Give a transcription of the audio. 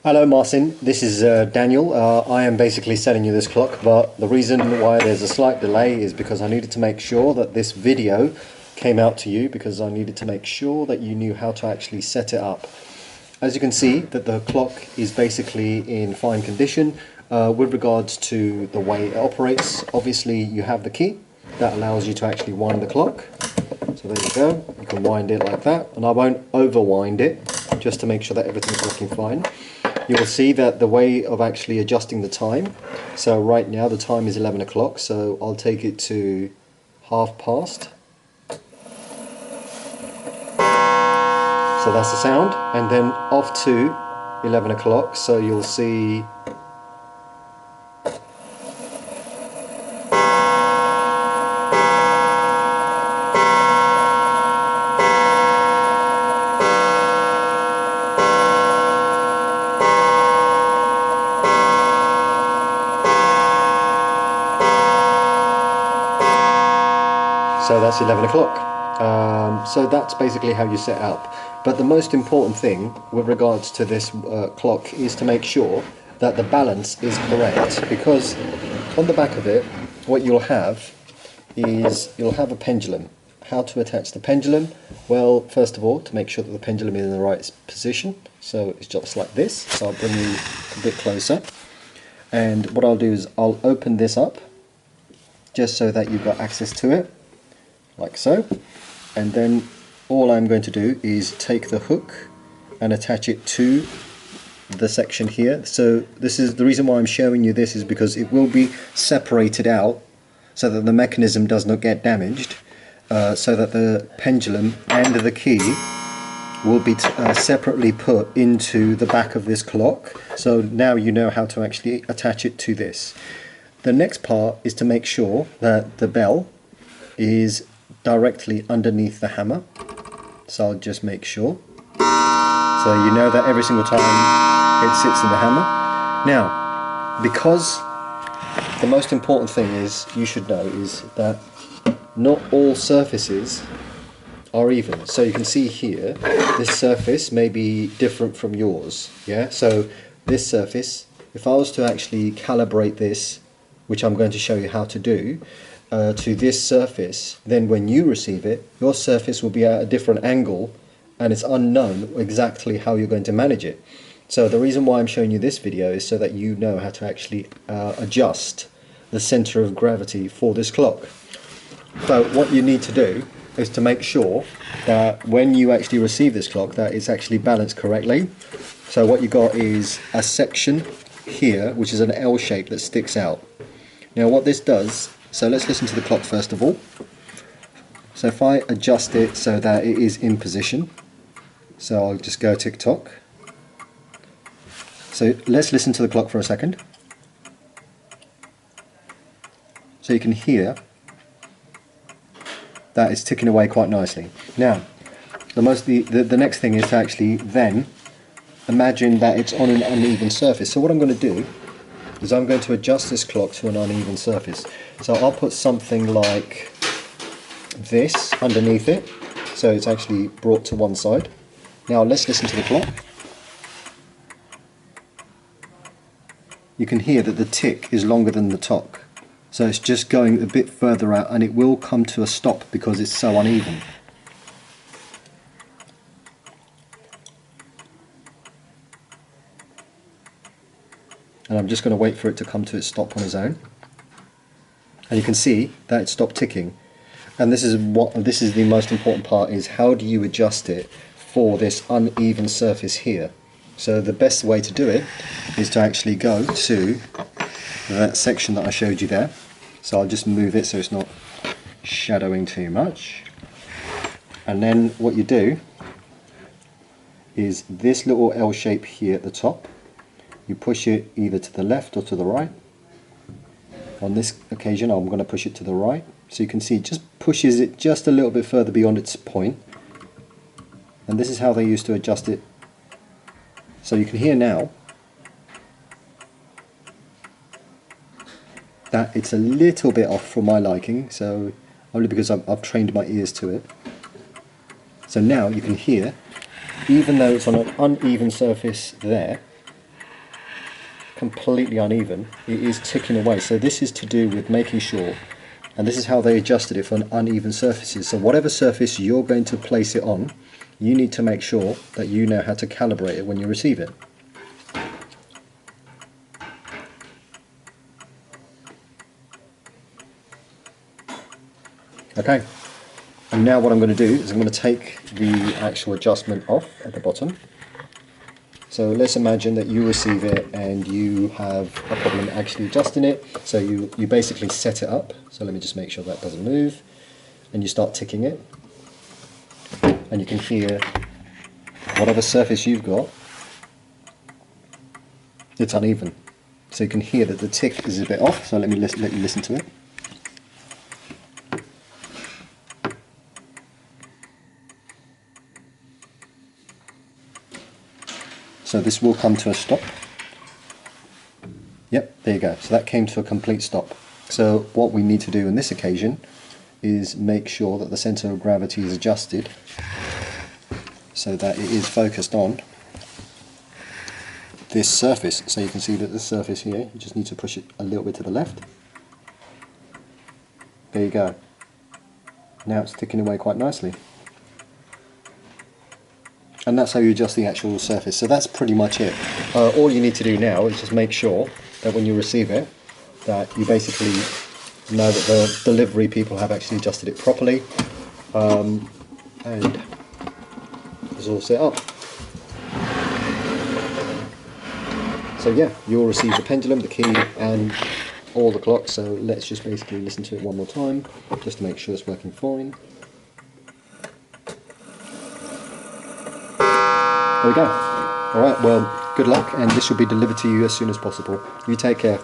Hello Marcin, this is Daniel. I am basically selling you this clock, but the reason why there's a slight delay is because I needed to make sure that this video came out to you, because I needed to make sure that you knew how to actually set it up. As you can see, that the clock is basically in fine condition. With regards to the way it operates, obviously you have the key that allows you to actually wind the clock. So there you go, you can wind it like that, and I won't overwind it just to make sure that everything's working fine. You will see that the way of actually adjusting the time, so right now the time is 11 o'clock, so I'll take it to past. So that's the sound, and then off to 11 o'clock, so you'll see so that's 11 o'clock. So that's basically how you set it up. But the most important thing with regards to this clock is to make sure that the balance is correct, because on the back of it what you'll have is you'll have a pendulum. How to attach the pendulum? Well, first of all, to make sure that the pendulum is in the right position, so it's just like this. So I'll bring you a bit closer, and what I'll do is I'll open this up just so that you've got access to it, like so, and then all I'm going to do is take the hook and attach it to the section here. So this is the reason why I'm showing you this, is because it will be separated out so that the mechanism does not get damaged, so that the pendulum and the key will be separately put into the back of this clock. So now you know how to actually attach it to this. The next part is to make sure that the bell is directly underneath the hammer. So I'll just make sure. So you know that every single time it sits in the hammer. Now, because the most important thing is, you should know, is that not all surfaces are even. So you can see here, this surface may be different from yours. Yeah. So this surface, if I was to actually calibrate this, which I'm going to show you how to do, to this surface, then when you receive it, your surface will be at a different angle, and it's unknown exactly how you're going to manage it. So the reason why I'm showing you this video is so that you know how to actually adjust the center of gravity for this clock. So what you need to do is to make sure that when you actually receive this clock, that it's actually balanced correctly. So what you got is a section here, which is an L shape that sticks out. Now what this does, so let's listen to the clock first of all. So if I adjust it so that it is in position, so I'll just go tick-tock. So let's listen to the clock for a second. So you can hear that it's ticking away quite nicely. Now, the next thing is to actually then imagine that it's on an uneven surface. So what I'm going to do is I'm going to adjust this clock to an uneven surface. So I'll put something like this underneath it, so it's actually brought to one side. Now let's listen to the clock. You can hear that the tick is longer than the tock, so it's just going a bit further out, and it will come to a stop because it's so uneven. And I'm just going to wait for it to come to its stop on its own. And you can see that it stopped ticking. And this is the most important part, is how do you adjust it for this uneven surface here. So the best way to do it is to actually go to that section that I showed you there. So I'll just move it so it's not shadowing too much. And then what you do is this little L shape here at the top, you push it either to the left or to the right. On this occasion I'm going to push it to the right, so you can see it just pushes it just a little bit further beyond its point, and this is how they used to adjust it. So you can hear now that it's a little bit off for my liking, so only because I've trained my ears to it. So now you can hear, even though it's on an uneven surface there, completely uneven, it is ticking away. So this is to do with making sure, and this is how they adjusted it for uneven surfaces. So whatever surface you're going to place it on, you need to make sure that you know how to calibrate it when you receive it. Okay, and now what I'm going to do is I'm going to take the actual adjustment off at the bottom. So let's imagine that you receive it and you have a problem actually adjusting it. So you basically set it up. So let me just make sure that doesn't move. And you start ticking it. And you can hear whatever surface you've got, it's uneven. So you can hear that the tick is a bit off. So let you listen to it. So this will come to a stop. Yep, there you go. So that came to a complete stop. So what we need to do on this occasion is make sure that the centre of gravity is adjusted so that it is focused on this surface. So you can see that this surface here, you just need to push it a little bit to the left. There you go. Now it's ticking away quite nicely. And that's how you adjust the actual surface. So that's pretty much it. All you need to do now is just make sure that when you receive it, that you basically know that the delivery people have actually adjusted it properly, and it's all set up. So yeah, you'll receive the pendulum, the key, and all the clocks. So let's just basically listen to it one more time, just to make sure it's working fine. There we go. Alright, well, good luck, and this will be delivered to you as soon as possible. You take care.